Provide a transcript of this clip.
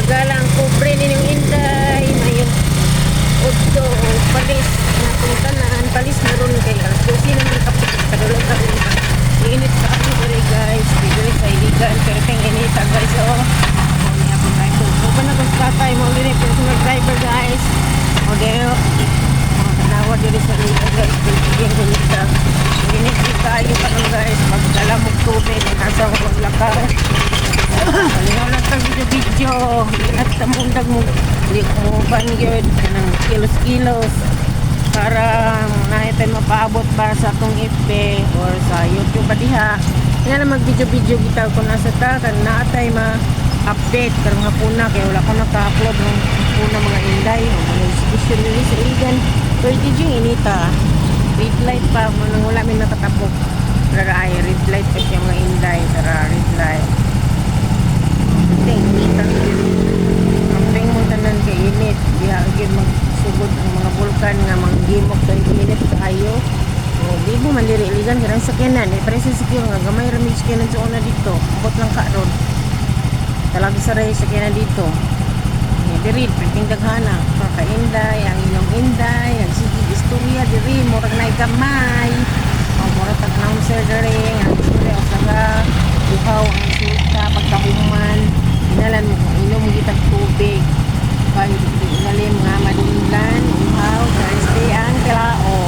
Galang kubre ninyong Inday, mayong udto o palis na tungkanan, palis na ron kay alas 12 naman kapit kadulag ka rin ba. Init sa ako dali guys, dili sa iligan, pero kang inita guys o. Niya po tayo. Kung pa na kung tatay mo, hindi na personal driver guys. O deo, tanawa dili sa iligan guys, pinigyan ko nita. Init di tayo pa nun guys, magdalamog tubig, nasa ko maglakaw. Palingaw lang tang video-video. At tamundag mo. Hindi ko bangyod ng kilos-kilos. Para nahin tayo mapaabot ba sa itong FB or sa YouTube ba diha. Nga na mag-video-video kita kung nasa ta. Kung naatay ma-update. Karong hapuna. Kaya wala ko naka-upload ng hapuna mga inday. Mga institution nila sa iligan. Pero did yung inita. Red light pa. Manang wala may nakatapok. Pero ay red light pa siya mga inday. Tara red light. Ang mo tanan kay init diha gyud magsugod ang mga bulkan nga manggimok kay init kaayo o di mo man diri iligan karang sakyanan presyo secure nga gamay ra mig sakyanan sa una dito abot lang ka ron talaga sa ray sakyanan dito diri pwedeng daghana kakainday ang inyong inday ang sige istorya diri murag nay gamay o murag tag-announcer diri ang istorya usaha buhaw ang sulta pagkahuman inalan mo kung inom mo kitang tubig kaya ilalim nga madunlan uhaw Thursday ang kilao